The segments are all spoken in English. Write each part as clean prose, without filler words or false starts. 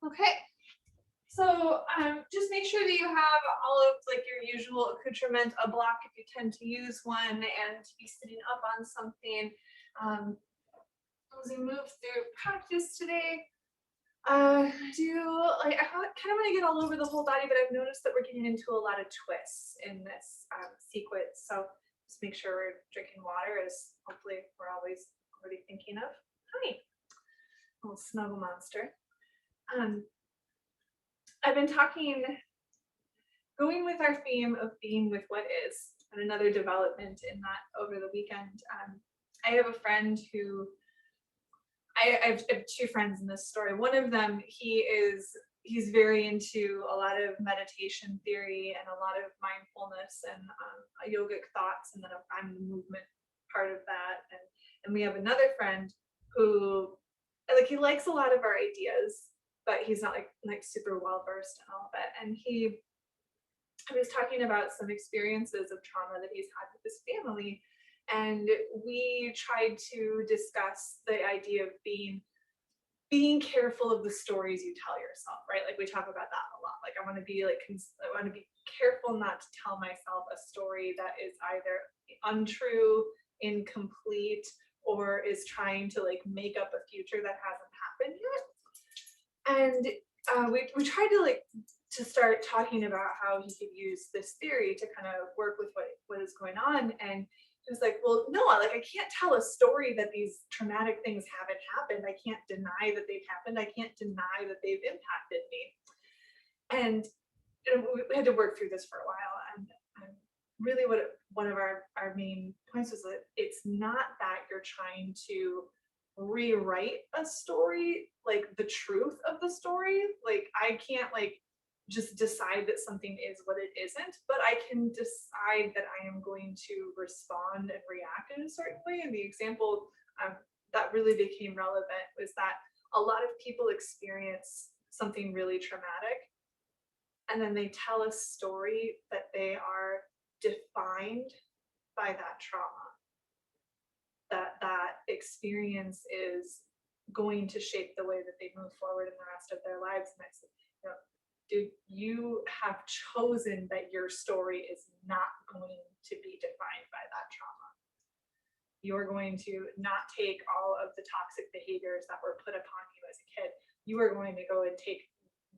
Okay. So just make sure that you have all of like your usual accoutrement, a block if you tend to use one, and to be sitting up on something. Um, as we move through practice today, do like I kind of want to get all over the whole body, but I've noticed that we're getting into a lot of twists in this sequence. So just make sure we're drinking water, as hopefully we're always already thinking of. Hi, little snuggle monster. Um, I've been going with our theme of being with what is, and another development in that over the weekend. I have a friend who I have two friends in this story. One of them, he's very into a lot of meditation theory and a lot of mindfulness and yogic thoughts, and then I'm the movement part of that. And we have another friend who like he likes a lot of our ideas, but he's not like super well versed in all of it. And I was talking about some experiences of trauma that he's had with his family, and we tried to discuss the idea of being careful of the stories you tell yourself, right? Like we talk about that a lot. Like I want to be careful not to tell myself a story that is either untrue, incomplete, or is trying to like make up a future that hasn't happened yet. And we tried to start talking about how he could use this theory to kind of work with what is going on. And he was like, well, no, like I can't tell a story that these traumatic things haven't happened. I can't deny that they've happened. I can't deny that they've impacted me. And we had to work through this for a while. And really one of our main points was that it's not that you're trying to rewrite a story, like the truth of the story. Like I can't like just decide that something is what it isn't, but I can decide that I am going to respond and react in a certain way. And the example that really became relevant was that a lot of people experience something really traumatic, and then they tell a story that they are defined by that trauma, that experience is going to shape the way that they move forward in the rest of their lives. And I said, dude, you have chosen that your story is not going to be defined by that trauma. You're going to not take all of the toxic behaviors that were put upon you as a kid. You are going to go and take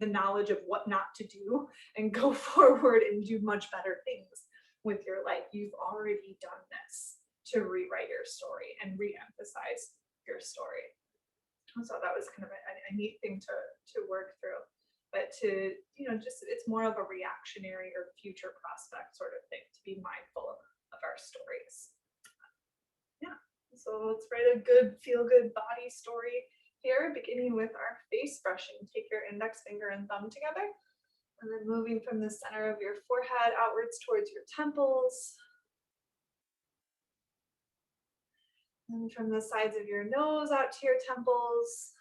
the knowledge of what not to do and go forward and do much better things with your life. You've already done this to rewrite your story and re-emphasize your story. So that was kind of a neat thing to work through. But to, just it's more of a reactionary or future prospect sort of thing, to be mindful of our stories. Yeah, so let's write a good, feel-good body story here, beginning with our face brushing. Take your index finger and thumb together, and then moving from the center of your forehead outwards towards your temples. And from the sides of your nose out to your temples.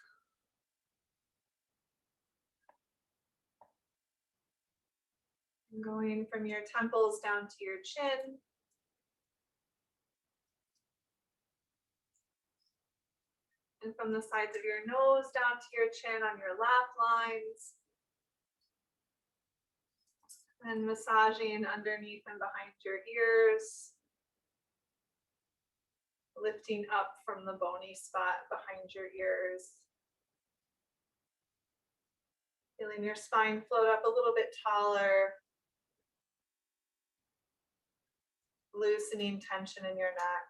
Going from your temples down to your chin. And from the sides of your nose down to your chin on your laugh lines. And massaging underneath and behind your ears. Lifting up from the bony spot behind your ears. Feeling your spine float up a little bit taller. Loosening tension in your neck.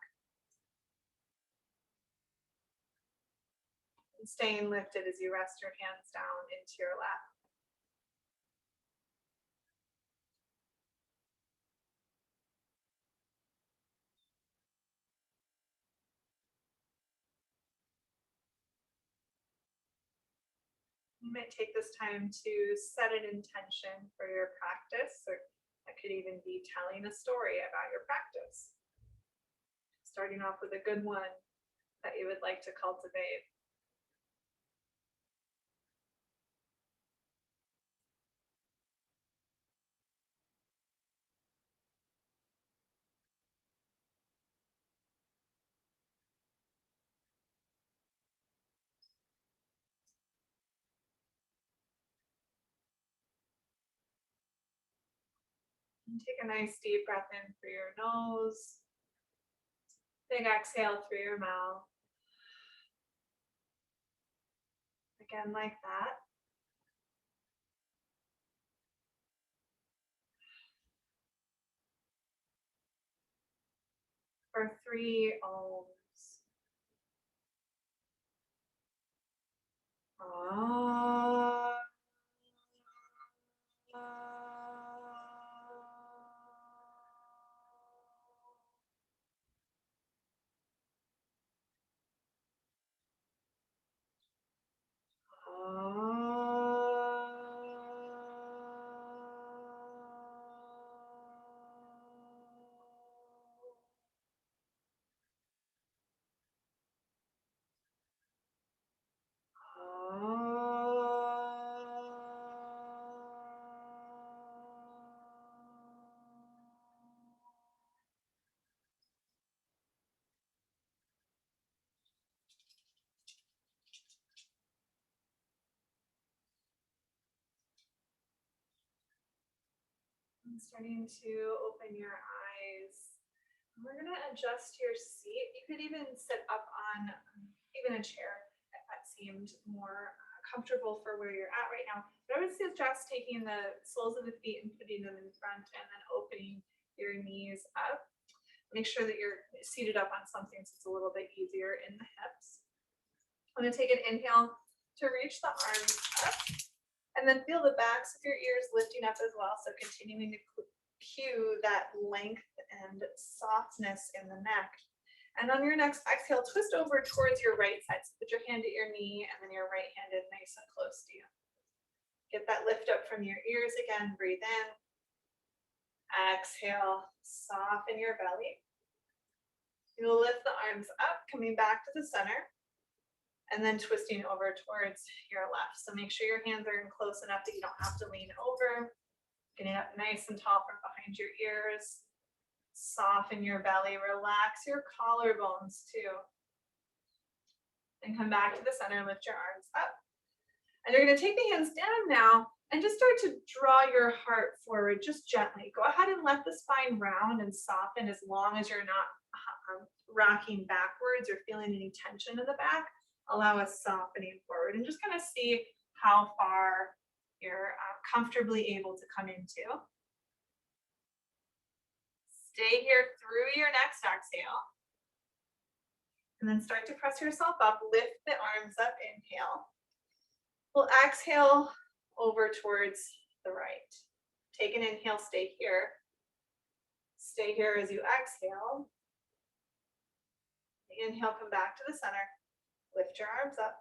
And staying lifted as you rest your hands down into your lap. You might take this time to set an intention for your practice, or that could even be telling a story about your practice. Starting off with a good one that you would like to cultivate. And take a nice deep breath in through your nose. Big exhale through your mouth. Again, like that. For 3 ohms. Ah. And starting to open your eyes. We're going to adjust your seat. You could even sit up on even a chair if that seemed more comfortable for where you're at right now. But I would suggest taking the soles of the feet and putting them in front and then opening your knees up. Make sure that you're seated up on something so it's a little bit easier in the hips. I'm going to take an inhale to reach the arms up and then feel the backs of your ears lifting up as well. So continuing to cue that length and softness in the neck. And on your next exhale, twist over towards your right side. So put your hand at your knee and then your right hand is nice and close to you. Get that lift up from your ears again. Breathe in. Exhale, soften your belly. You'll lift the arms up, coming back to the center, and then twisting over towards your left. So make sure your hands are in close enough that you don't have to lean over. Getting up nice and tall from behind your ears. Soften your belly, relax your collarbones too. Then come back to the center, lift your arms up. And you're going to take the hands down now and just start to draw your heart forward just gently. Go ahead and let the spine round and soften as long as you're not rocking backwards or feeling any tension in the back. Allow a softening forward and just kind of see how far you're comfortably able to come into. Stay here through your next exhale. And then start to press yourself up. Lift the arms up, inhale. We'll exhale over towards the right. Take an inhale, stay here. Stay here as you exhale. Inhale, come back to the center. Lift your arms up.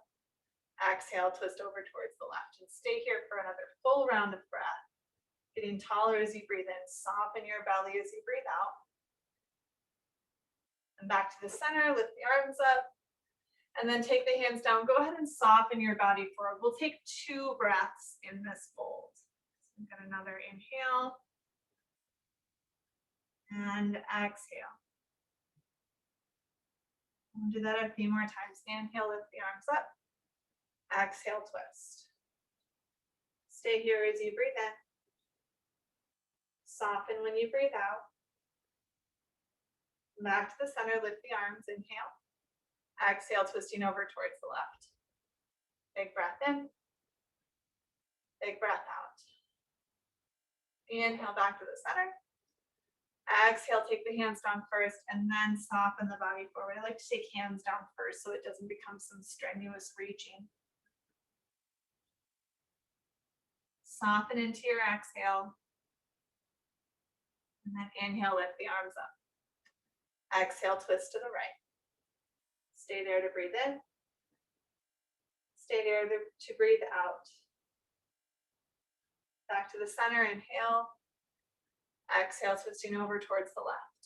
Exhale, twist over towards the left. And stay here for another full round of breath. Getting taller as you breathe in. Soften your belly as you breathe out. And back to the center, lift the arms up. And then take the hands down. Go ahead and soften your body forward. We'll take 2 breaths in this fold. So we've got another inhale. And exhale. We'll do that a few more times. Inhale, lift the arms up. Exhale, twist. Stay here as you breathe in. Soften when you breathe out. Back to the center, lift the arms, inhale. Exhale, twisting over towards the left. Big breath in. Big breath out. Inhale, back to the center. Exhale, take the hands down first and then soften the body forward. I like to take hands down first so it doesn't become some strenuous reaching. Soften into your exhale. And then inhale, lift the arms up. Exhale, twist to the right. Stay there to breathe in. Stay there to breathe out. Back to the center, inhale. Exhale, twisting over towards the left.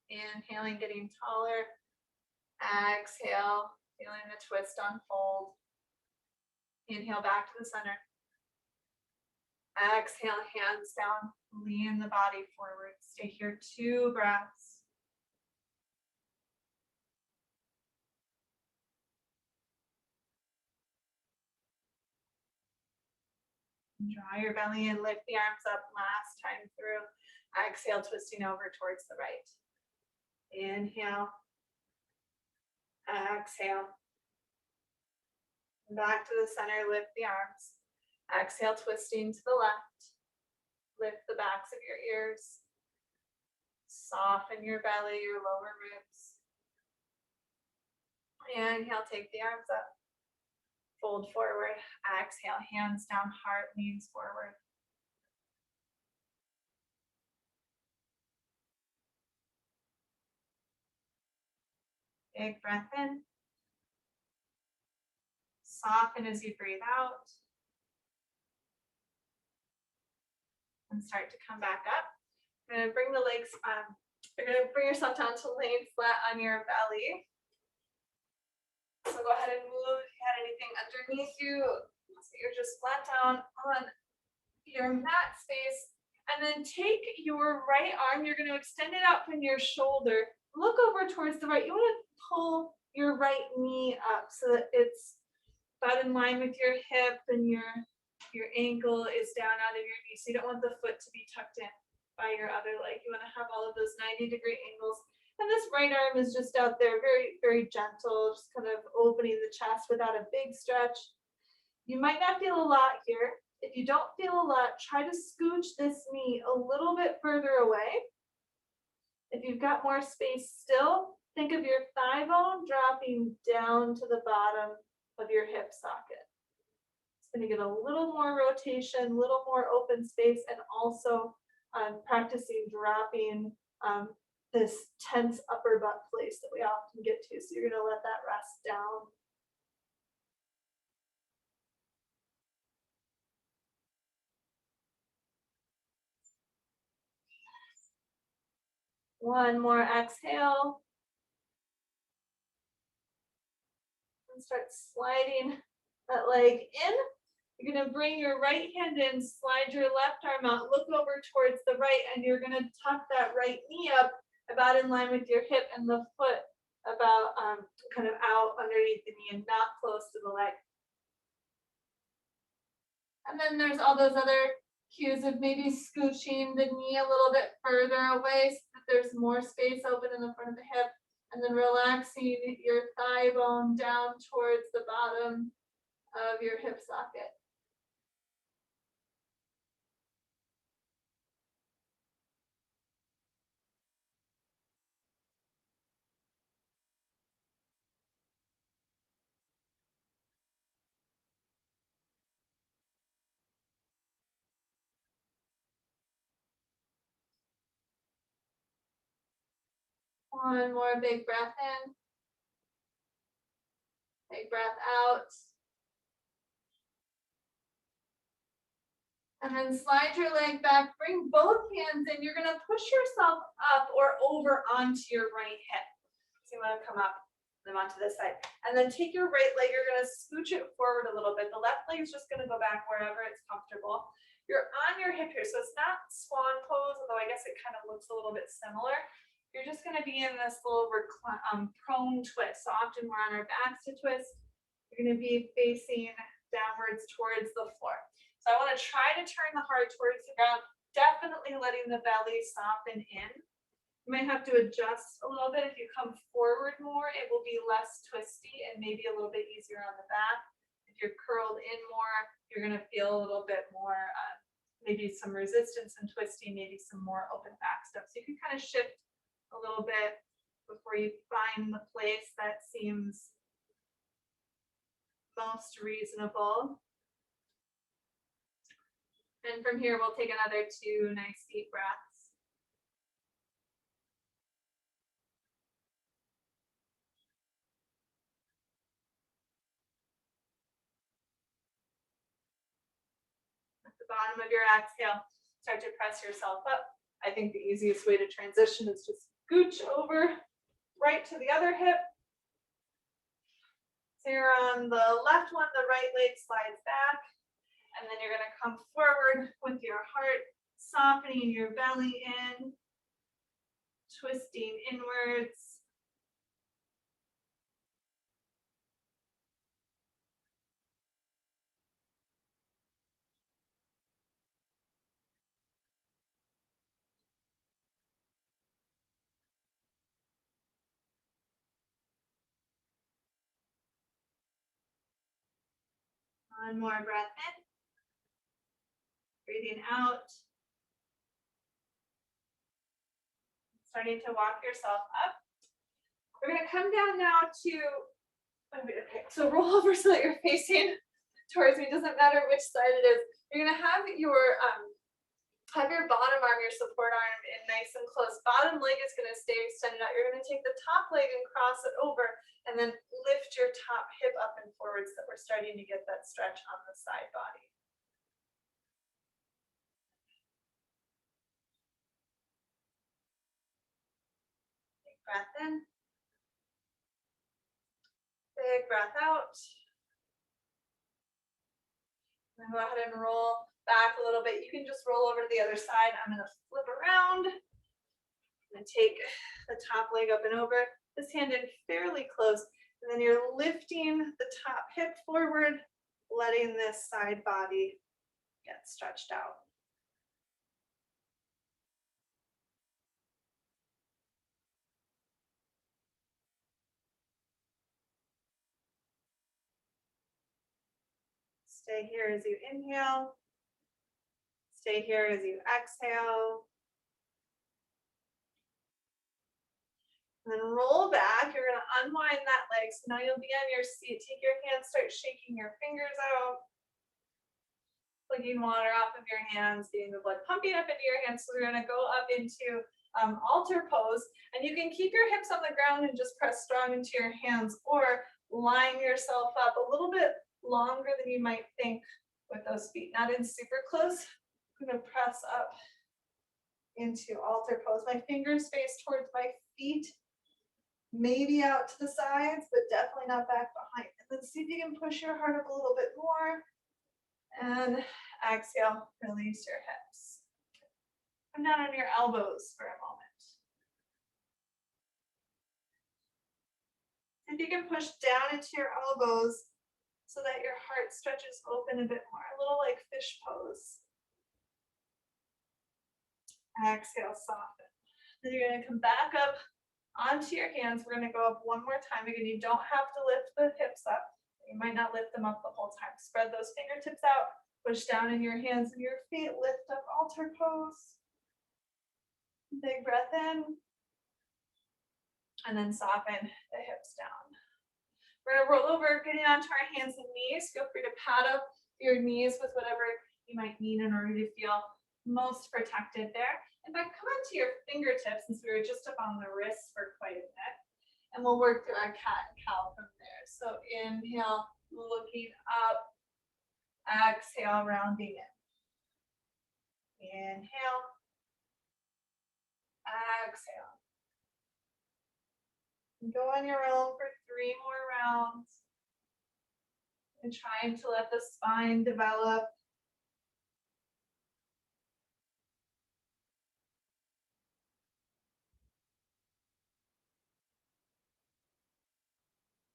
Inhaling, getting taller. Exhale, feeling the twist unfold. Inhale, back to the center. Exhale, hands down, lean the body forward. Stay here 2 breaths. Draw your belly in, lift the arms up last time through. Exhale, twisting over towards the right. Inhale. Exhale. Back to the center, lift the arms. Exhale, twisting to the left. Lift the backs of your ears. Soften your belly, your lower ribs. Inhale, take the arms up. Fold forward. Exhale, hands down, heart leans forward. Big breath in. Soften as you breathe out. And start to come back up. You're going to bring the legs, you're going to bring yourself down to laying flat on your belly. So go ahead and move if you had anything underneath you. So you're just flat down on your mat space. And then take your right arm, you're going to extend it out from your shoulder. Look over towards the right. You want to pull your right knee up so that it's about in line with your hip and your ankle is down out of your knee. So you don't want the foot to be tucked in by your other leg. You want to have all of those 90-degree angles. And this right arm is just out there, very, very gentle, just kind of opening the chest without a big stretch. You might not feel a lot here. If you don't feel a lot, try to scooch this knee a little bit further away. If you've got more space still, think of your thigh bone dropping down to the bottom of your hip socket. It's going to get a little more rotation, a little more open space, and also practicing dropping this tense upper butt place that we often get to. So you're going to let that rest down. One more exhale. And start sliding that leg in. You're going to bring your right hand in, slide your left arm out, look over towards the right, and you're going to tuck that right knee up about in line with your hip and the foot about kind of out underneath the knee and not close to the leg. And then there's all those other cues of maybe scooching the knee a little bit further away so that there's more space open in the front of the hip, and then relaxing your thigh bone down towards the bottom of your hip socket. One more big breath in. Big breath out. And then slide your leg back, bring both hands in. You're gonna push yourself up or over onto your right hip. So you wanna come up, then onto this side. And then take your right leg, you're gonna scooch it forward a little bit. The left leg is just gonna go back wherever it's comfortable. You're on your hip here, so it's not swan pose, although I guess it kind of looks a little bit similar. You're just gonna be in this little prone twist. So often we're on our backs to twist. You're gonna be facing downwards towards the floor. So I want to try to turn the heart towards the ground, definitely letting the belly soften in. You might have to adjust a little bit. If you come forward more, it will be less twisty and maybe a little bit easier on the back. If you're curled in more, you're going to feel a little bit more, maybe some resistance and twisting, maybe some more open back stuff. So you can kind of shift a little bit before you find the place that seems most reasonable. And from here, we'll take another 2 nice deep breaths. At the bottom of your exhale, start to press yourself up. I think the easiest way to transition is just scooch over right to the other hip. So you're on the left one, the right leg slides back. And then you're going to come forward with your heart, softening your belly in, twisting inwards. One more breath in. Breathing out. Starting to walk yourself up. We're going to come down now to, okay, so roll over so that you're facing towards me. Doesn't matter which side it is. You're going to have your bottom arm, your support arm in nice and close. Bottom leg is going to stay extended out. You're going to take the top leg and cross it over and then lift your top hip up and forward so that we're starting to get that stretch on the side body. Big breath in. Big breath out. And go ahead and roll back a little bit. You can just roll over to the other side. I'm going to flip around and take the top leg up and over. This hand in fairly close. And then you're lifting the top hip forward, letting this side body get stretched out. Stay here as you inhale. Stay here as you exhale. And then roll back. You're going to unwind that leg. So now you'll be on your seat. Take your hands, start shaking your fingers out. Flicking water off of your hands, getting the blood pumping up into your hands. So we're going to go up into altar pose. And you can keep your hips on the ground and just press strong into your hands, or line yourself up a little bit longer than you might think with those feet. Not in super close. I'm going to press up into altar pose. My fingers face towards my feet, maybe out to the sides, but definitely not back behind. And then see if you can push your heart up a little bit more. And exhale, release your hips. Come down on your elbows for a moment. If you can push down into your elbows so that your heart stretches open a bit more, a little like fish pose. Exhale, soften. Then you're going to come back up onto your hands. We're going to go up one more time. Again, you don't have to lift the hips up. You might not lift them up the whole time. Spread those fingertips out, push down in your hands and your feet, lift up altar pose. Big breath in. And then soften the hips down. We're going to roll over, getting onto our hands and knees. Feel free to pad up your knees with whatever you might need in order to feel most protected there. In fact, come onto your fingertips, since we were just up on the wrists for quite a bit. And we'll work through our cat and cow from there. So inhale, looking up. Exhale, rounding in. Inhale. Exhale. Go on your own for 3 more rounds. And trying to let the spine develop.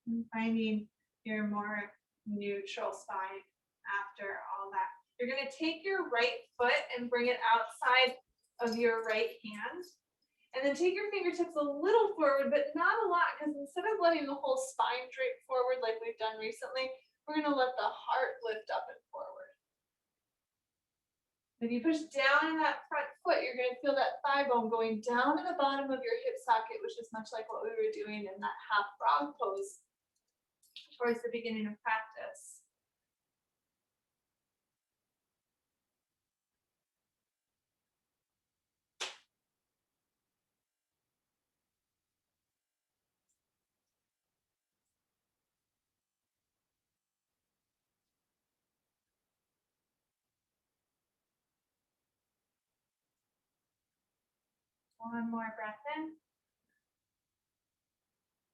And finding your more neutral spine after all that. You're going to take your right foot and bring it outside of your right hand. And then take your fingertips a little forward, but not a lot, because instead of letting the whole spine drape forward like we've done recently, we're going to let the heart lift up and forward. When you push down in that front foot, you're going to feel that thigh bone going down to the bottom of your hip socket, which is much like what we were doing in that half frog pose towards the beginning of practice. One more breath in.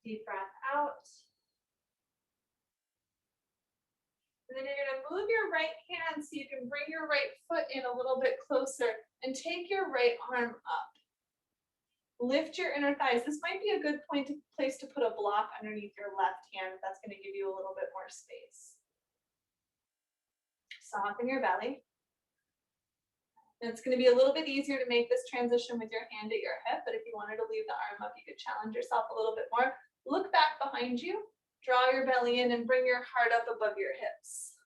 Deep breath out. And then you're going to move your right hand so you can bring your right foot in a little bit closer and take your right arm up. Lift your inner thighs. This might be a good place to put a block underneath your left hand. That's going to give you a little bit more space. Soften your belly. And it's going to be a little bit easier to make this transition with your hand at your hip, but if you wanted to leave the arm up, you could challenge yourself a little bit more. Look back behind you, draw your belly in, and bring your heart up above your hips.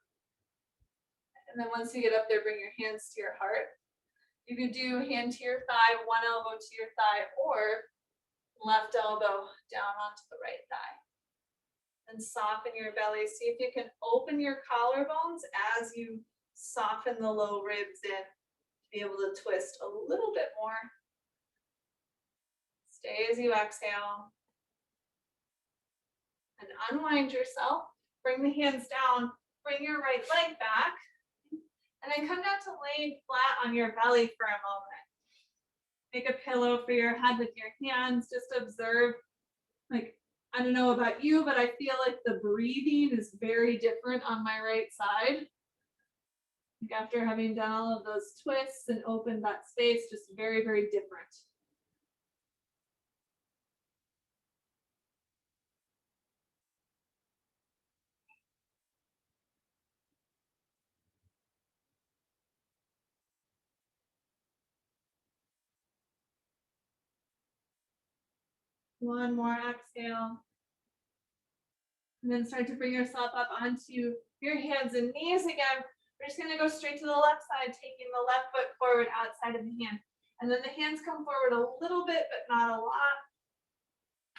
And then once you get up there, bring your hands to your heart. You could do hand to your thigh, one elbow to your thigh, or left elbow down onto the right thigh. And soften your belly. See if you can open your collarbones as you soften the low ribs in to be able to twist a little bit more. Stay as you exhale. And unwind yourself. Bring the hands down. Bring your right leg back. And then come down to laying flat on your belly for a moment. Make a pillow for your head with your hands. Just observe, like, I don't know about you, but I feel like the breathing is very different on my right side. Like after having done all of those twists and opened that space, just very, very different. One more exhale. And then start to bring yourself up onto your hands and knees again. We're just going to go straight to the left side, taking the left foot forward outside of the hand. And then the hands come forward a little bit, but not a lot.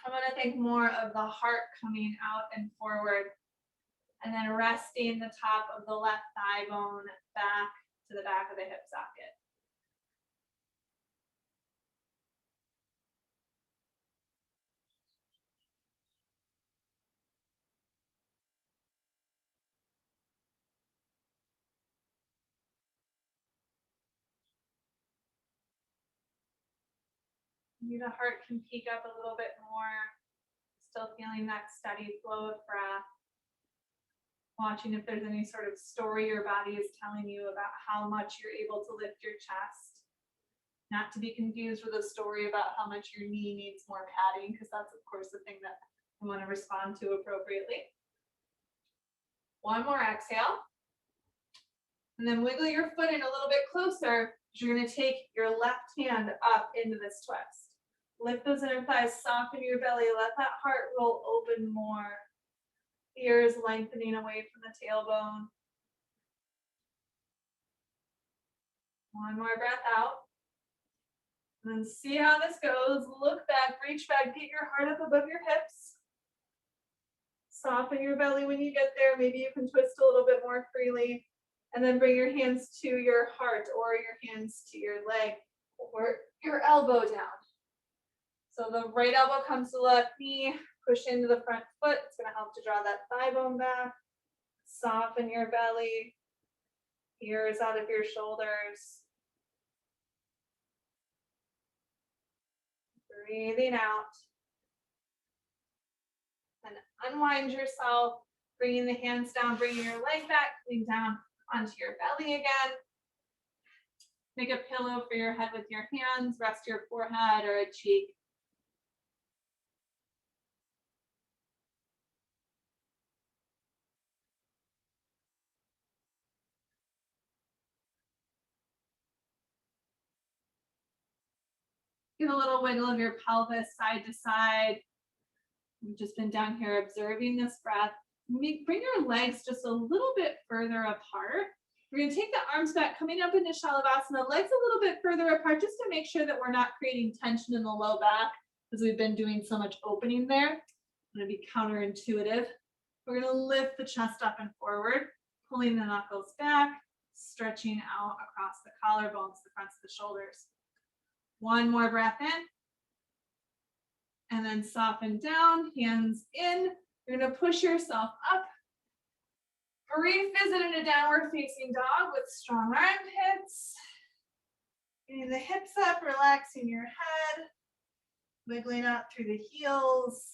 I want to think more of the heart coming out and forward. And then resting the top of the left thigh bone back to the back of the hip socket. Maybe the heart can peak up a little bit more. Still feeling that steady flow of breath. Watching if there's any sort of story your body is telling you about how much you're able to lift your chest. Not to be confused with a story about how much your knee needs more padding, because that's, of course, the thing that I want to respond to appropriately. One more exhale. And then wiggle your foot in a little bit closer. You're going to take your left hand up into this twist. Lift those inner thighs, soften your belly, let that heart roll open more. Ears lengthening away from the tailbone. One more breath out. And then see how this goes. Look back, reach back, get your heart up above your hips. Soften your belly when you get there. Maybe you can twist a little bit more freely. And then bring your hands to your heart or your hands to your leg or your elbow down. So the right elbow comes to the left knee. Push into the front foot. It's going to help to draw that thigh bone back. Soften your belly. Ears out of your shoulders. Breathing out. And unwind yourself. Bringing the hands down, bringing your leg back, coming down onto your belly again. Make a pillow for your head with your hands. Rest your forehead or a cheek. Give a little wiggle of your pelvis side to side. We've just been down here observing this breath. Bring your legs just a little bit further apart. We're going to take the arms back, coming up into Shalabhasana, legs a little bit further apart just to make sure that we're not creating tension in the low back because we've been doing so much opening there. It's going to be counterintuitive. We're going to lift the chest up and forward, pulling the knuckles back, stretching out across the collarbones, the fronts of the shoulders. One more breath in. And then soften down, hands in. You're going to push yourself up. Revisit in a downward facing dog with strong armpits. Getting the hips up, relaxing your head. Wiggling out through the heels.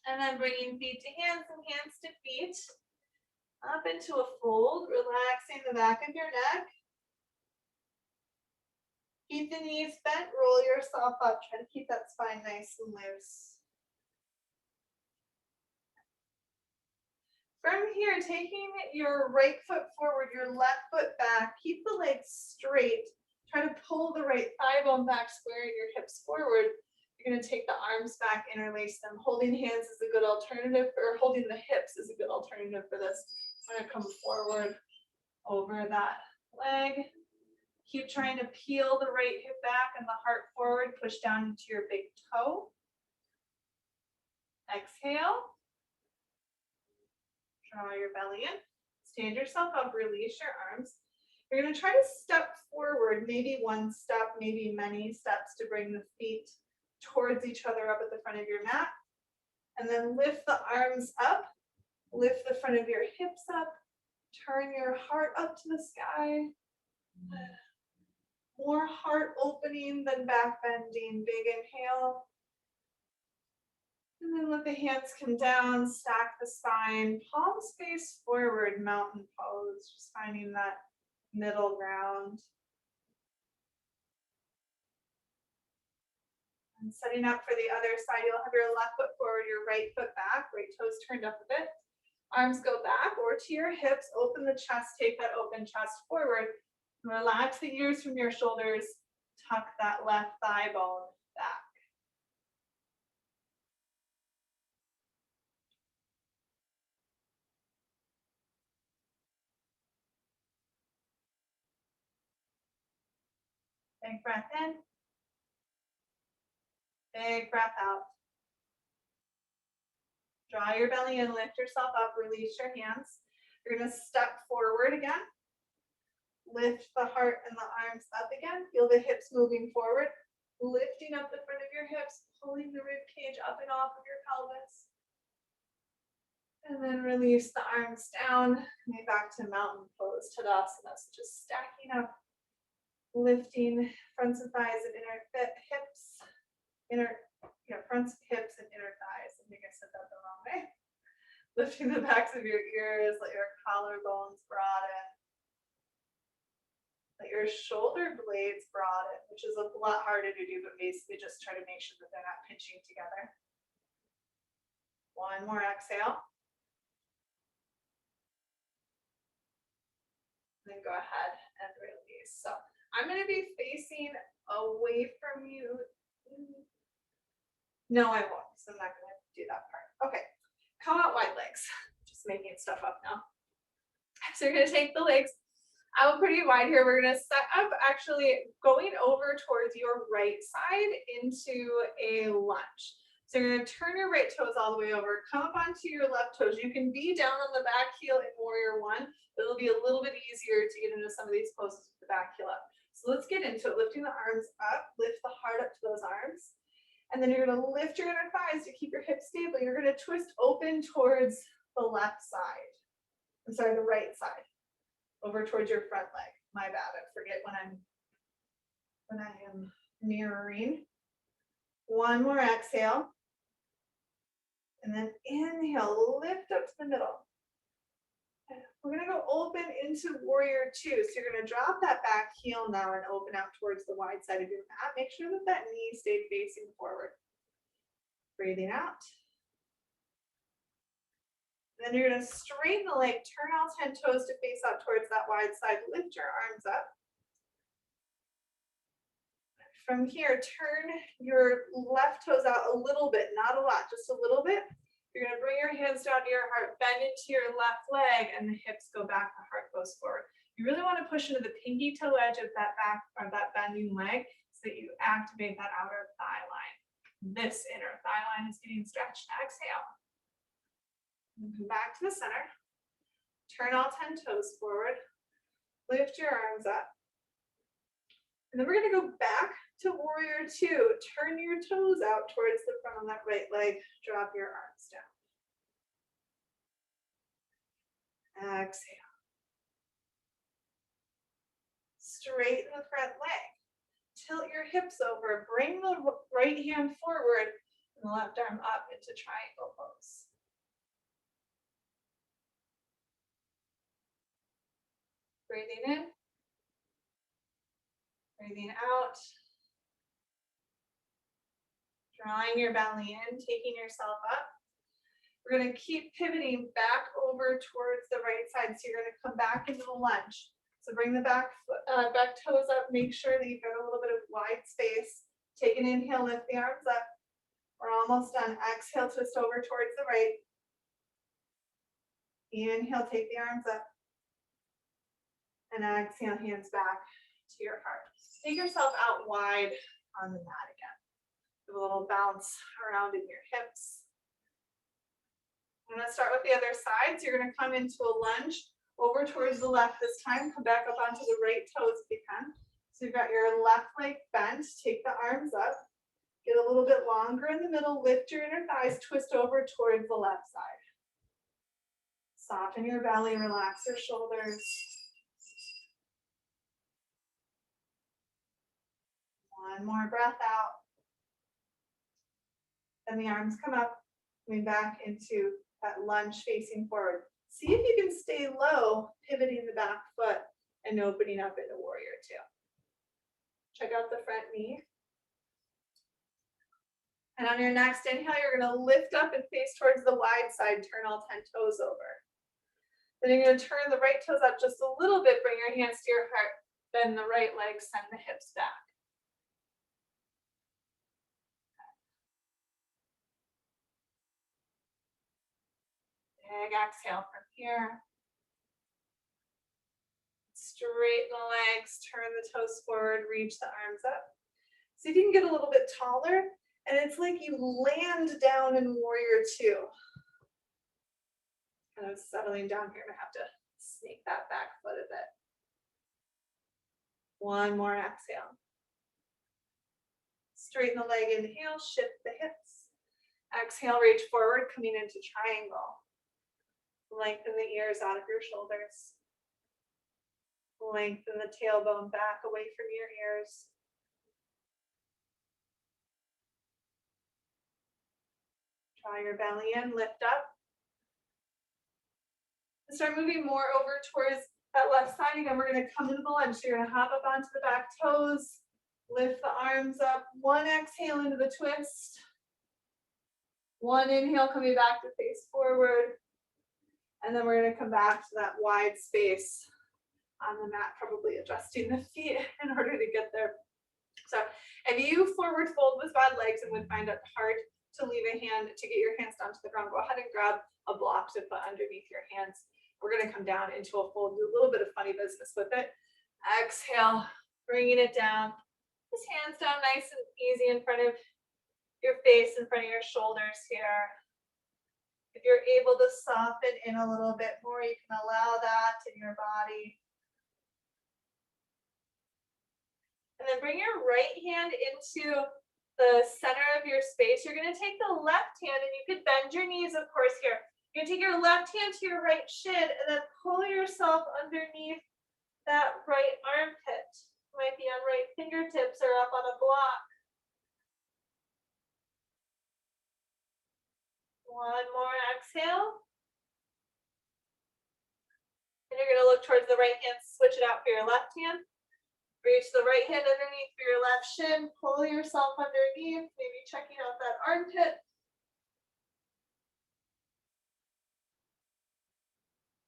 And then bringing feet to hands and hands to feet. Up into a fold, relaxing the back of your neck. Keep the knees bent, roll yourself up. Try to keep that spine nice and loose. From here, taking your right foot forward, your left foot back, keep the legs straight. Try to pull the right thigh bone back, squaring your hips forward. You're going to take the arms back, interlace them. Holding hands is a good alternative, or holding the hips is a good alternative for this. I'm going to come forward over that leg. Keep trying to peel the right hip back and the heart forward. Push down into your big toe. Exhale. Draw your belly in. Stand yourself up, release your arms. You're going to try to step forward, maybe one step, maybe many steps to bring the feet towards each other up at the front of your mat. And then lift the arms up, lift the front of your hips up, turn your heart up to the sky. More heart opening than back bending. Big inhale. And then let the hands come down, stack the spine, palms face forward, mountain pose, just finding that middle ground. And setting up for the other side, you'll have your left foot forward, your right foot back, right toes turned up a bit. Arms go back or to your hips, open the chest, take that open chest forward. Relax the ears from your shoulders, tuck that left thigh bone back. Big breath in. Big breath out. Draw your belly in, lift yourself up, release your hands. You're going to step forward again. Lift the heart and the arms up again. Feel the hips moving forward. Lifting up the front of your hips, pulling the rib cage up and off of your pelvis. And then release the arms down. Coming back to mountain pose, Tadasana. So just stacking up, lifting fronts of thighs and inner hips, fronts, hips, and inner thighs. I think I said that the wrong way. Lifting the backs of your ears, let your collarbones broaden. Let your shoulder blades broaden, which is a lot harder to do, but basically just try to make sure that they're not pinching together. One more exhale. Then go ahead and release. So I'm going to be facing away from you. No, I won't. So I'm not going to do that part. Okay. Come out wide legs. Just making stuff up now. So you're going to take the legs out pretty wide here. We're going to set up actually going over towards your right side into a lunge. So you're going to turn your right toes all the way over, come up onto your left toes. You can be down on the back heel in warrior one. It'll be a little bit easier to get into some of these poses with the back heel up. So let's get into it. Lifting the arms up, lift the heart up to those arms. And then you're going to lift your inner thighs to keep your hips stable. You're going to twist open towards the left side. I'm sorry, the right side. Over towards your front leg. My bad, I forget when I am mirroring. One more exhale. And then inhale, lift up to the middle. We're going to go open into warrior two. So you're going to drop that back heel now and open out towards the wide side of your mat. Make sure that that knee stays facing forward. Breathing out. Then you're going to straighten the leg, turn all 10 toes to face out towards that wide side. Lift your arms up. From here, turn your left toes out a little bit, not a lot, just a little bit. You're going to bring your hands down to your heart, bend into your left leg, and the hips go back, the heart goes forward. You really want to push into the pinky toe edge of that back or that bending leg so that you activate that outer thigh line. This inner thigh line is getting stretched. Exhale. And come back to the center. Turn all 10 toes forward. Lift your arms up. And then we're going to go back to warrior two. Turn your toes out towards the front of that right leg. Drop your arms down. Exhale. Straighten the front leg. Tilt your hips over. Bring the right hand forward and the left arm up into triangle pose. Breathing in. Breathing out. Drawing your belly in, taking yourself up. We're going to keep pivoting back over towards the right side. So you're going to come back into the lunge. So bring the back toes up. Make sure that you've got a little bit of wide space. Take an inhale, lift the arms up. We're almost done. Exhale, twist over towards the right. Inhale, take the arms up. And exhale, hands back to your heart. Take yourself out wide on the mat again. Give a little bounce around in your hips. I'm going to start with the other side. So you're going to come into a lunge over towards the left this time. Come back up onto the right toes if you can. So you've got your left leg bent. Take the arms up. Get a little bit longer in the middle. Lift your inner thighs. Twist over towards the left side. Soften your belly. Relax your shoulders. One more breath out. Then the arms come up, coming back into that lunge facing forward. See if you can stay low, pivoting the back foot and opening up into warrior two. Check out the front knee. And on your next inhale, you're going to lift up and face towards the wide side, turn all 10 toes over. Then you're going to turn the right toes up just a little bit, bring your hands to your heart, bend the right leg, send the hips back. Big exhale from here. Straighten the legs, turn the toes forward, reach the arms up. See if you can get a little bit taller, and it's like you land down in warrior two. Kind of settling down here. I'm gonna have to snake that back foot a bit. One more exhale. Straighten the leg, inhale, shift the hips. Exhale, reach forward, coming into triangle. Lengthen the ears out of your shoulders. Lengthen the tailbone back away from your ears. Draw your belly in, lift up. And start moving more over towards that left side. Again, we're going to come into the lunge. So you're going to hop up onto the back toes. Lift the arms up. One exhale into the twist. One inhale coming back to face forward. And then we're going to come back to that wide space on the mat, probably adjusting the feet in order to get there. So if you forward fold with bad legs and would find it hard to leave a hand, to get your hands down to the ground, go ahead and grab a block to put underneath your hands. We're going to come down into a fold, do a little bit of funny business with it. Exhale, bringing it down. Just hands down nice and easy in front of your face, in front of your shoulders here. If you're able to soften in a little bit more, you can allow that in your body. And then bring your right hand into the center of your space. You're going to take the left hand, and you could bend your knees, of course, here. You're going to take your left hand to your right shin, and then pull yourself underneath that right armpit. Might be on right fingertips or up on a block. One more exhale. And you're going to look towards the right hand, switch it out for your left hand. Reach the right hand underneath for your left shin. Pull yourself underneath, maybe checking out that armpit.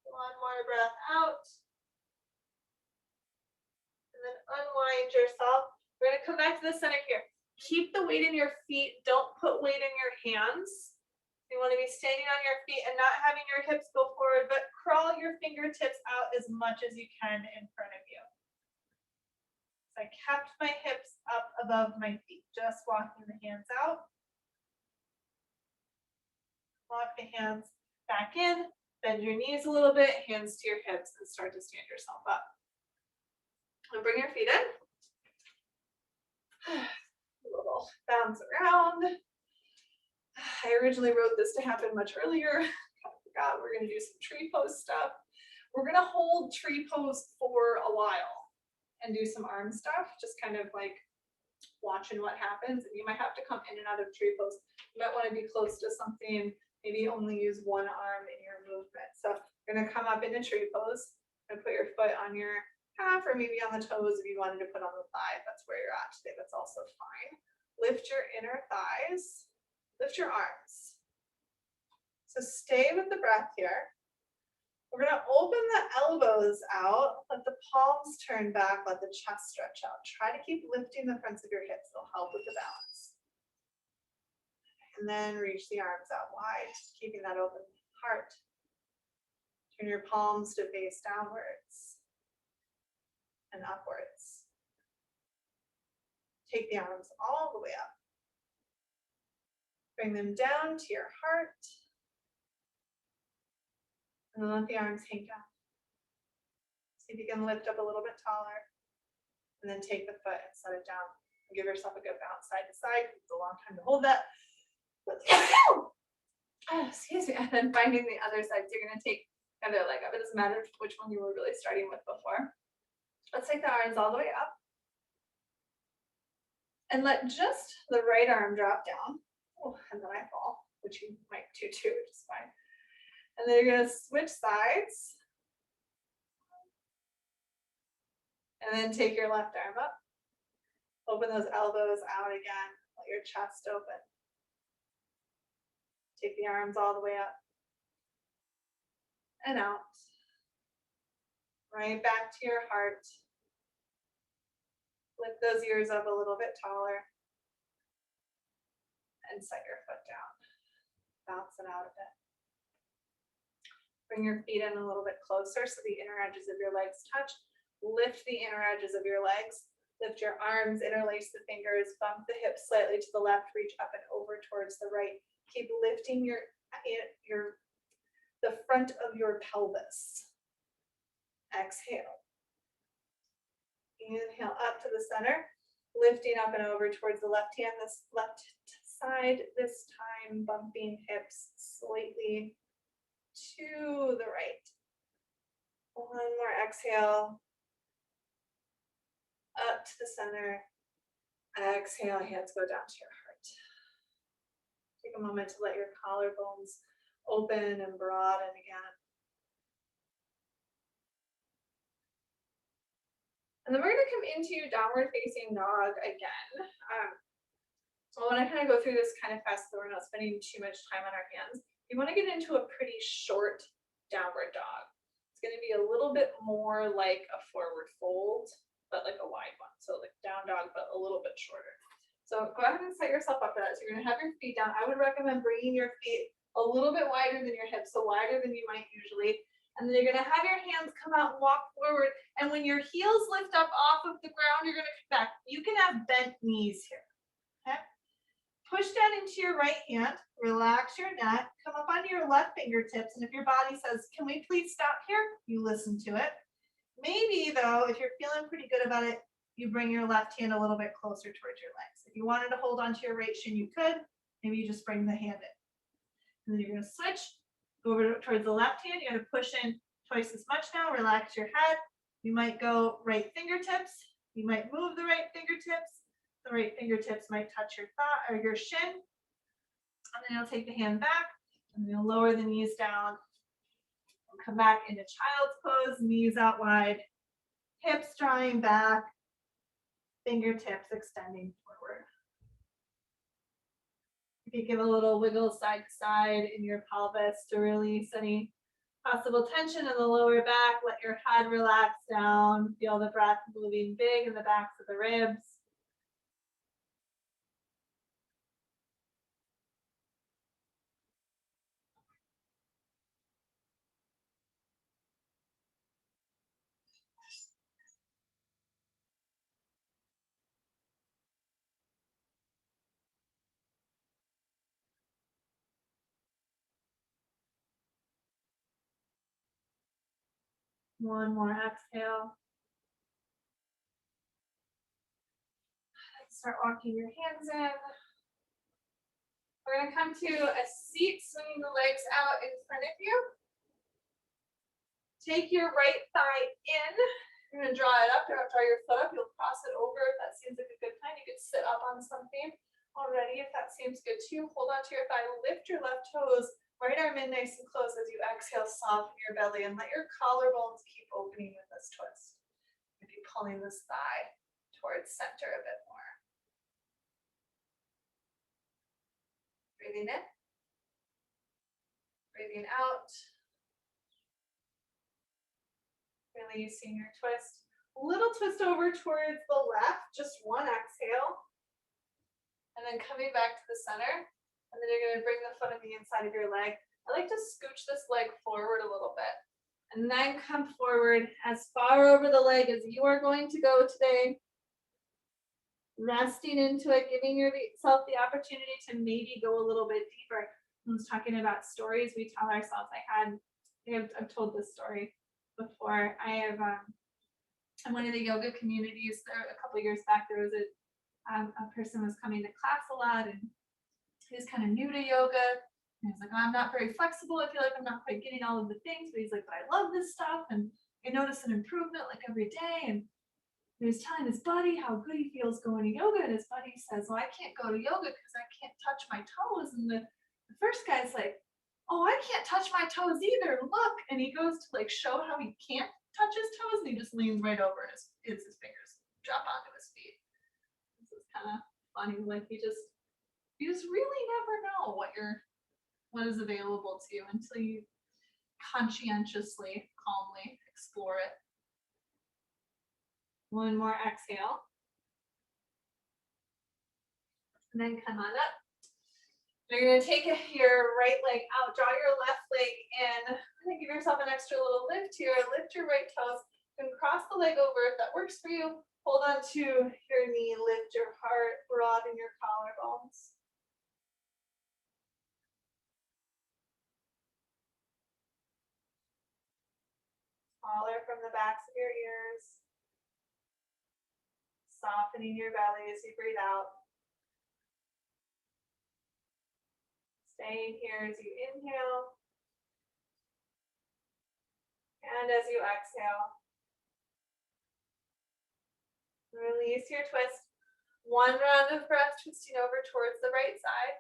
One more breath out. And then unwind yourself. We're going to come back to the center here. Keep the weight in your feet. Don't put weight in your hands. You want to be standing on your feet and not having your hips go forward, but crawl your fingertips out as much as you can in front of you. So I kept my hips up above my feet, just walking the hands out. Walk the hands back in, bend your knees a little bit, hands to your hips, and start to stand yourself up. And bring your feet in. A little bounce around. I originally wrote this to happen much earlier. I forgot we're going to do some tree pose stuff. We're going to hold tree pose for a while and do some arm stuff, just kind of like watching what happens. And you might have to come in and out of tree pose. You might want to be close to something, maybe only use one arm in your movement. So you're going to come up into tree pose and put your foot on your calf or maybe on the toes if you wanted to put on the thigh. If that's where you're at today, that's also fine. Lift your inner thighs. Lift your arms. So stay with the breath here. We're going to open the elbows out, let the palms turn back, let the chest stretch out. Try to keep lifting the fronts of your hips. They'll help with the balance. and then reach the arms out wide, keeping that open heart. Turn your palms to face downwards and upwards. Take the arms all the way up. Bring them down to your heart. And then let the arms hang down. See if you can lift up a little bit taller. And then take the foot and set it down. And give yourself a good bounce side to side. It's a long time to hold that. Excuse me. And then finding the other side. So you're going to take the other leg up. It doesn't matter which one you were really starting with before. Let's take the arms all the way up. And let just the right arm drop down. Oh, and then I fall, which you might do too, which is fine. And then you're going to switch sides. And then take your left arm up. Open those elbows out again. Let your chest open. Take the arms all the way up. And out. Right back to your heart. Lift those ears up a little bit taller. And set your foot down. Bounce it out a bit. Bring your feet in a little bit closer so the inner edges of your legs touch. Lift the inner edges of your legs. Lift your arms, interlace the fingers, bump the hips slightly to the left, reach up and over towards the right. Keep lifting the front of your pelvis. Exhale. Inhale up to the center, lifting up and over towards the left hand, this left side, this time bumping hips slightly to the right. One more exhale. Up to the center. Exhale, hands go down to your heart. Take a moment to let your collarbones open and broaden again. And then we're going to come into downward facing dog again. So I want to kind of go through this kind of fast so we're not spending too much time on our hands. You want to get into a pretty short downward dog. It's going to be a little bit more like a forward fold, but like a wide one. So like down dog, but a little bit shorter. So go ahead and set yourself up for that. So you're going to have your feet down. I would recommend bringing your feet a little bit wider than your hips, so wider than you might usually. And then you're going to have your hands come out and walk forward. And when your heels lift up off of the ground, you're going to come back. You can have bent knees here. Okay? Push down into your right hand. Relax your neck. Come up onto your left fingertips. And if your body says, can we please stop here? You listen to it. Maybe, though, if you're feeling pretty good about it, you bring your left hand a little bit closer towards your legs. If you wanted to hold onto your right shin, you could. Maybe you just bring the hand in. And then you're going to switch. Go over towards the left hand. You're going to push in twice as much now. Relax your head. You might go right fingertips. You might move the right fingertips. The right fingertips might touch your thigh or your shin. And then you'll take the hand back. And then you'll lower the knees down. Come back into child's pose. Knees out wide. Hips drawing back. Fingertips extending forward. You can give a little wiggle side to side in your pelvis to release any possible tension in the lower back. Let your head relax down. Feel the breath moving big in the backs of the ribs. One more exhale. Start walking your hands in. We're going to come to a seat, swinging the legs out in front of you. Take your right thigh in. You're going to draw it up, draw your foot up. You'll cross it over if that seems like a good plan. You could sit up on something already if that seems good too. Hold onto your thigh, lift your left toes, right arm in nice and close as you exhale, soften your belly and let your collarbones keep opening with this twist. Maybe pulling this thigh towards center a bit more. Breathing in, breathing out. Releasing your twist. A little twist over towards the left, just one exhale. And then coming back to the center. And then you're going to bring the foot on the inside of your leg. I like to scooch this leg forward a little bit. And then come forward as far over the leg as you are going to go today. Resting into it, giving yourself the opportunity to maybe go a little bit deeper. I was talking about stories we tell ourselves. I've told this story before. In one of the yoga communities there a couple of years back, there was a person was coming to class a lot, and he was kind of new to yoga. And he's like, I'm not very flexible. I feel like I'm not quite getting all of the things, but he's like, but I love this stuff, and I notice an improvement like every day. And he was telling his buddy how good he feels going to yoga, and his buddy says, well, I can't go to yoga because I can't touch my toes. And the first guy's like, oh, I can't touch my toes either, look. And he goes to like show how he can't touch his toes, and he just leans right over, and his fingers drop onto his feet. This is kind of funny. Like you just really never know what is available to you until you conscientiously, calmly explore it. One more exhale. And then come on up. You're going to take your right leg out, draw your left leg in. Give yourself an extra little lift here. Lift your right toes. You can cross the leg over if that works for you. Hold on to your knee, lift your heart, broaden your collarbones. Smaller from the backs of your ears. Softening your belly as you breathe out. Staying here as you inhale. And as you exhale. Release your twist. One round of breath, twisting over towards the right side.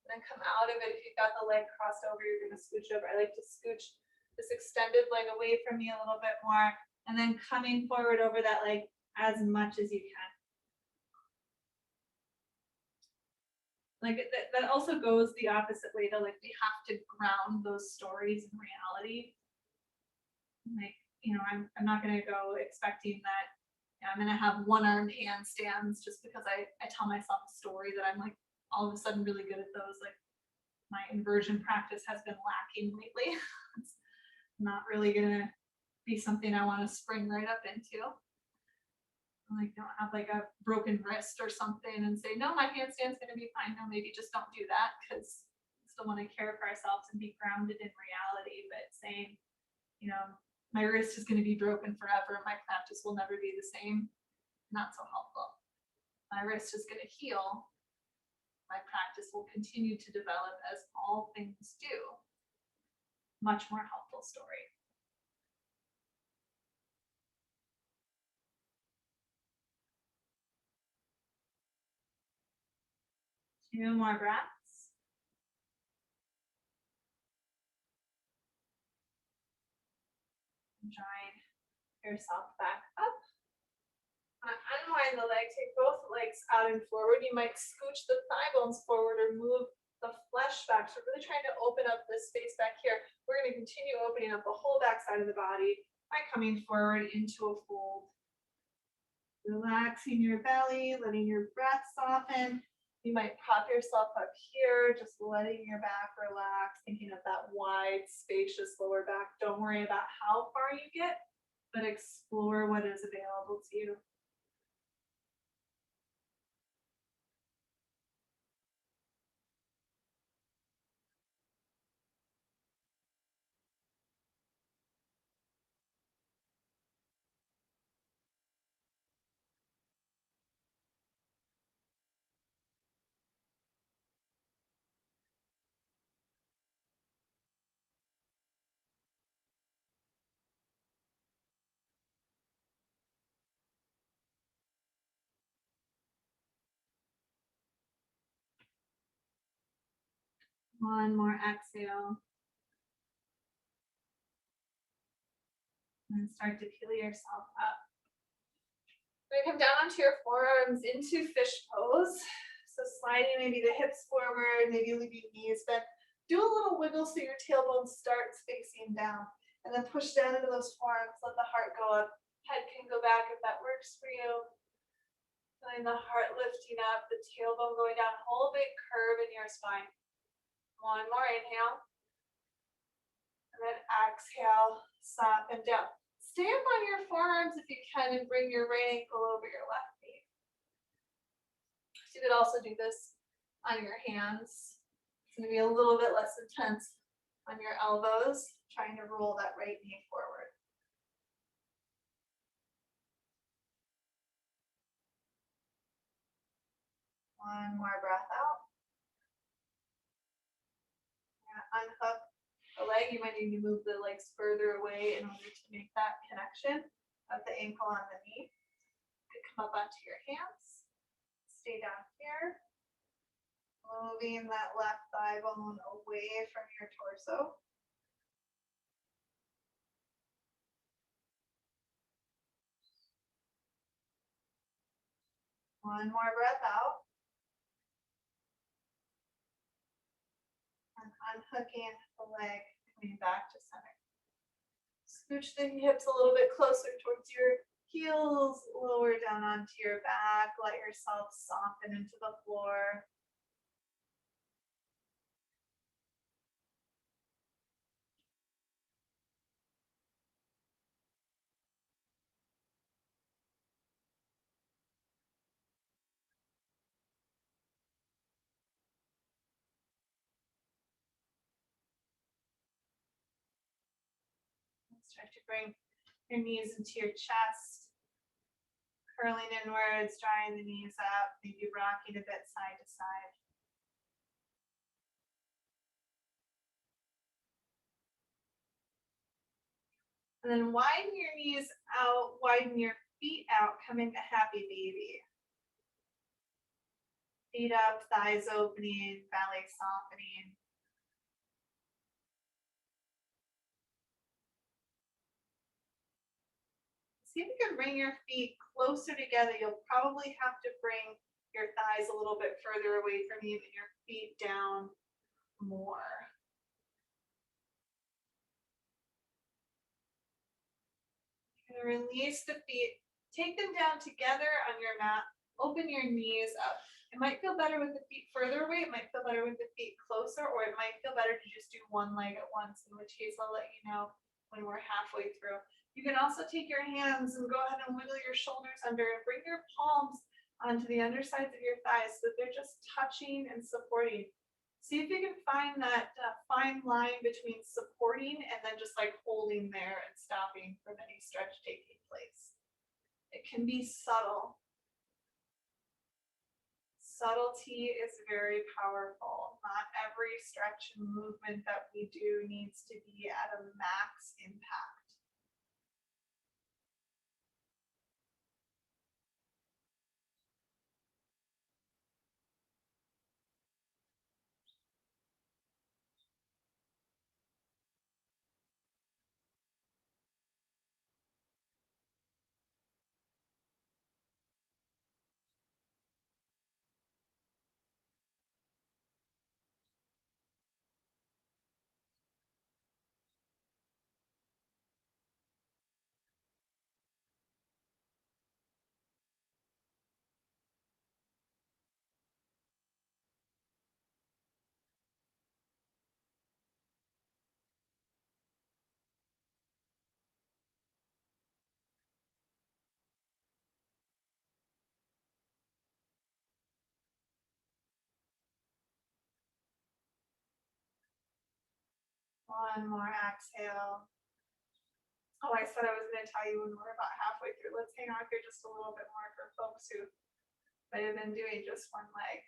And then come out of it. If you've got the leg crossed over, you're going to scooch over. I like to scooch this extended leg away from me a little bit more. And then coming forward over that leg as much as you can. Like that also goes the opposite way, to like we have to ground those stories in reality. Like, I'm not going to go expecting that I'm going to have one-armed handstands just because I tell myself a story that I'm like all of a sudden really good at those. Like my inversion practice has been lacking lately. It's not really going to be something I want to spring right up into. Like don't have like a broken wrist or something and say, no, my handstand's going to be fine. No, maybe just don't do that, because we still want to care for ourselves and be grounded in reality. But saying, my wrist is going to be broken forever, my practice will never be the same, not so helpful. My wrist is going to heal. My practice will continue to develop as all things do. Much more helpful story. Two more breaths. Join yourself back up. Unwind the leg, take both legs out and forward. You might scooch the thigh bones forward or move the flesh back. So really trying to open up this space back here. We're going to continue opening up the whole back side of the body by coming forward into a fold. Relaxing your belly, letting your breath soften. You might prop yourself up here, just letting your back relax, thinking of that wide, spacious lower back. Don't worry about how far you get, but explore what is available to you. One more exhale. And start to peel yourself up. We're going to come down onto your forearms into fish pose. So sliding maybe the hips forward, maybe leaving knees bent. Do a little wiggle so your tailbone starts facing down. And then push down into those forearms, let the heart go up. Head can go back if that works for you. Feeling the heart lifting up, the tailbone going down, whole big curve in your spine. One more inhale. And then exhale, soften down. Stay up on your forearms if you can and bring your right ankle over your left knee. So you could also do this on your hands. It's going to be a little bit less intense on your elbows, trying to roll that right knee forward. One more breath out. Unhook the leg. You might need to move the legs further away in order to make that connection of the ankle on the knee. You could come up onto your hands. Stay down here. Moving that left thigh bone away from your torso. One more breath out. And unhooking the leg, coming back to center. Scooch the hips a little bit closer towards your heels, lower down onto your back. Let yourself soften into the floor. Start to bring your knees into your chest, curling inwards, drawing the knees up, maybe rocking a bit side to side. And then widen your knees out, widen your feet out, coming to happy baby. Feet up, thighs opening, belly softening. See if you can bring your feet closer together. You'll probably have to bring your thighs a little bit further away from you and your feet down more. You're gonna release the feet, take them down together on your mat, open your knees up. It might feel better with the feet further away, it might feel better with the feet closer, or it might feel better to just do one leg at once, in which case I'll let you know when we're halfway through. You can also take your hands and go ahead and wiggle your shoulders under and bring your palms onto the undersides of your thighs so that they're just touching and supporting. See if you can find that fine line between supporting and then just like holding there and stopping from any stretch taking place. It can be subtle. Subtlety is very powerful. Not every stretch and movement that we do needs to be at a max impact. One more exhale. Oh, I said I was going to tell you when we're about halfway through. Let's hang on here just a little bit more for folks who might have been doing just one leg.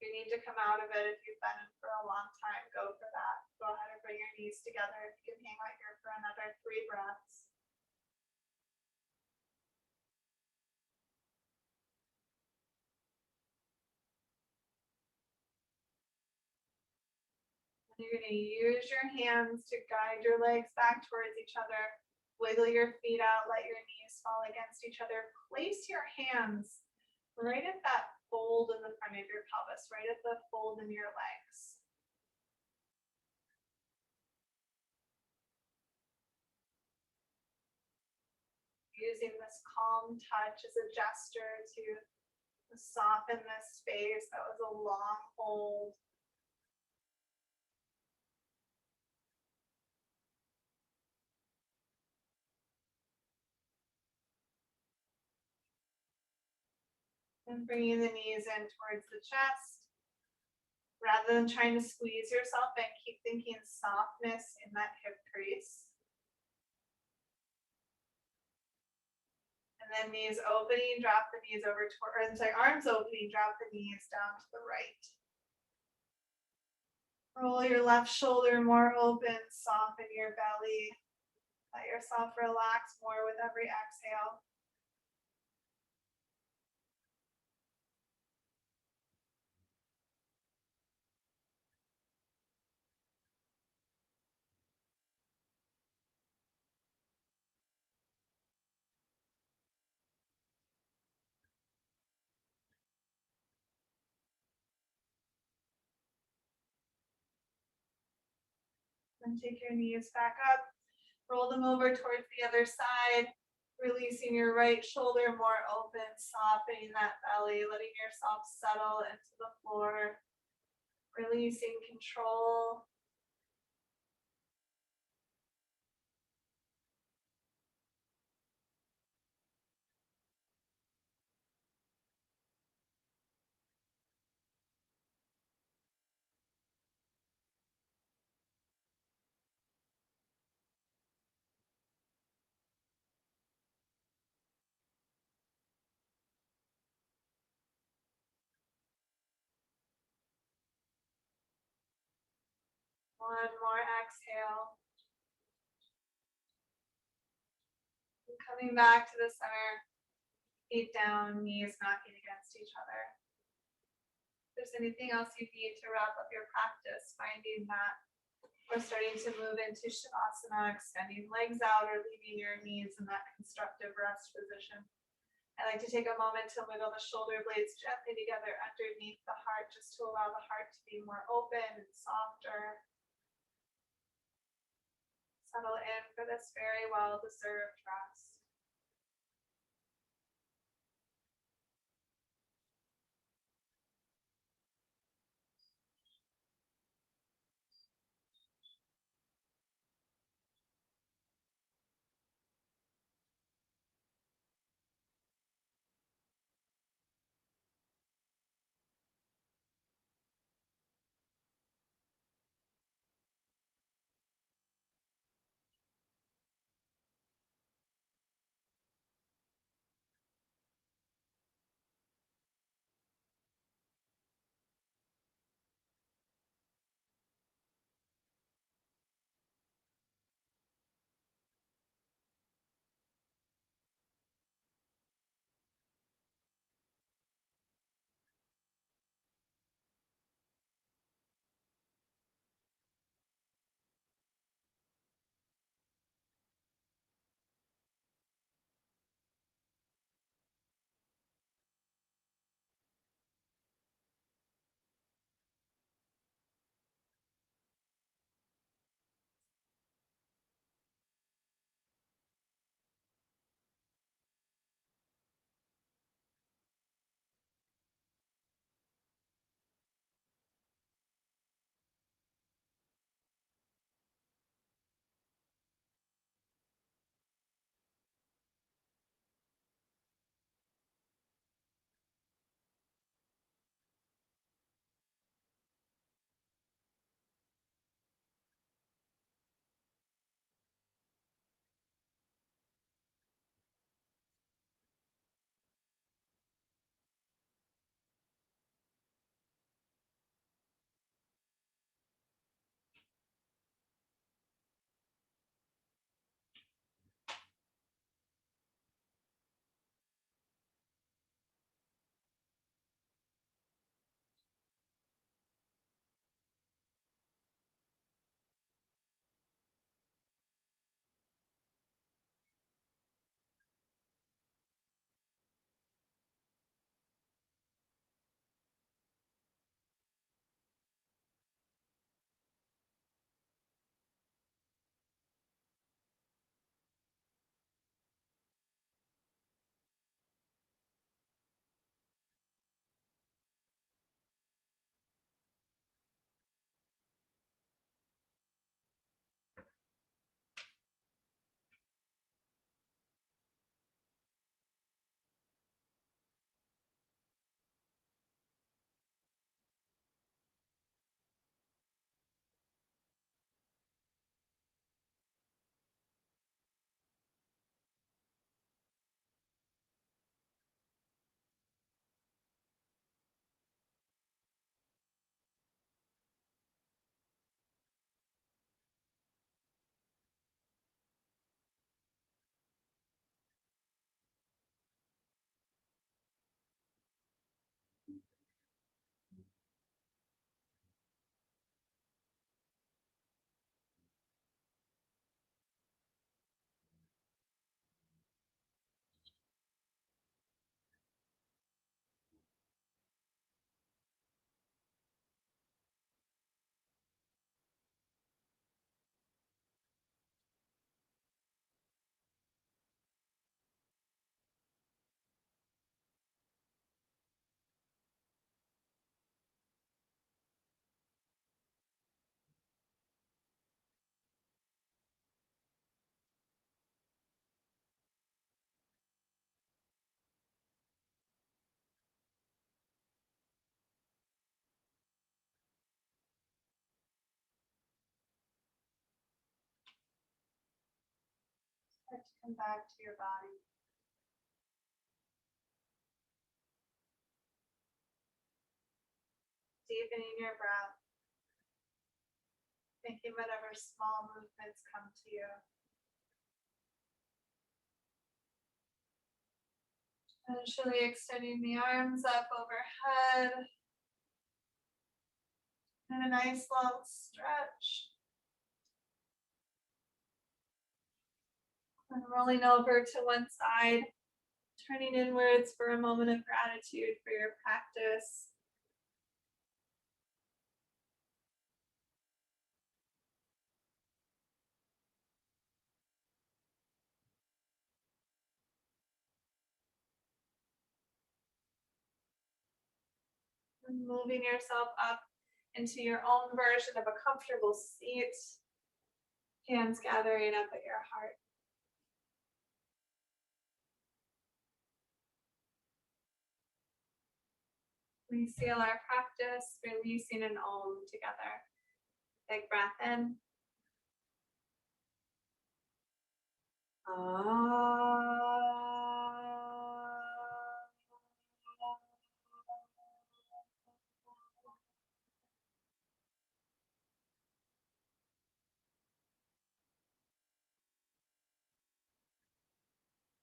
If you need to come out of it, if you've been in for a long time, go for that. Go ahead and bring your knees together. If you can hang out here for another 3 breaths. You're going to use your hands to guide your legs back towards each other. Wiggle your feet out, let your knees fall against each other. Place your hands right at that fold in the front of your pelvis, right at the fold in your legs. using this calm touch as a gesture to soften this space that was a long hold. And bringing the knees in towards the chest. Rather than trying to squeeze yourself in, keep thinking softness in that hip crease. And then knees opening, drop the knees over toward, arms opening, drop the knees down to the right. Roll your left shoulder more open, soften your belly. Let yourself relax more with every exhale. Then take your knees back up, roll them over towards the other side, releasing your right shoulder more open, softening that belly, letting yourself settle into the floor, releasing control. One more exhale. And coming back to the center, feet down, knees knocking against each other. If there's anything else you need to wrap up your practice, finding that we're starting to move into Shavasana, extending legs out or leaving your knees in that constructive rest position. I like to take a moment to wiggle the shoulder blades gently together underneath the heart, just to allow the heart to be more open and softer. Settle in for this very well-deserved rest. and back to your body. Deepening your breath. Making whatever small movements come to you. Eventually extending the arms up overhead. And a nice long stretch. And rolling over to one side, turning inwards for a moment of gratitude for your practice. And moving yourself up into your own version of a comfortable seat. Hands gathering up at your heart. We seal our practice, releasing an Om together. Big breath in.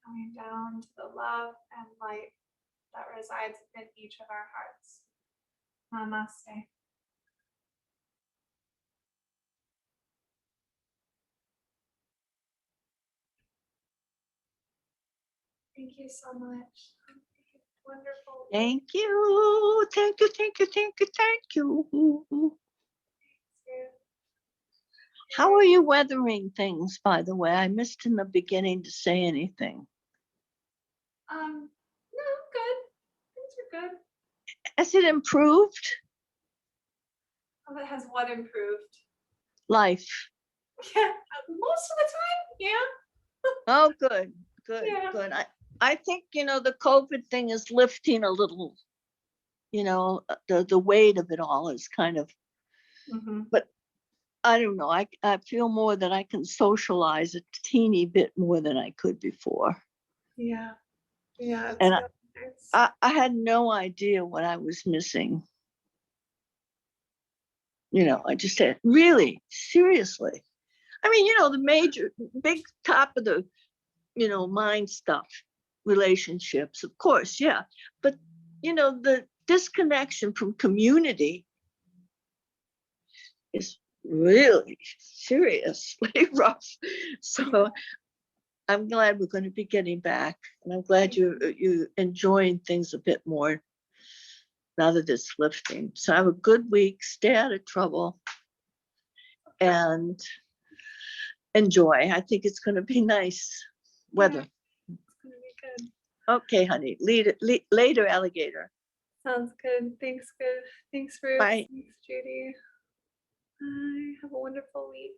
Coming down to the love and light that resides within each of our hearts. Namaste. Thank you so much. Wonderful. Thank you. Thank you. Thank you. Thank you. Thank you. How are you weathering things, by the way? I missed in the beginning to say anything. No, good. Things are good. Has it improved? Oh, it has what improved? Life. Yeah, most of the time, yeah. Oh, good. Good. Yeah. Good. I think, the COVID thing is lifting a little, the weight of it all is kind of, but I don't know. I feel more that I can socialize a teeny bit more than I could before. Yeah. Yeah. And I had no idea what I was missing. I just said, really, seriously. I mean, the major, big top of the, mind stuff, relationships, of course, yeah. But, the disconnection from community is really seriously rough. So I'm glad we're going to be getting back. And I'm glad you enjoying things a bit more now that it's lifting. So have a good week, stay out of trouble, and enjoy. I think it's going to be nice weather. It's gonna be good. Okay, honey. Later, alligator. Sounds good. Thanks, good. Thanks, Ruth. Bye. Thanks, Judy. Bye. Have a wonderful week.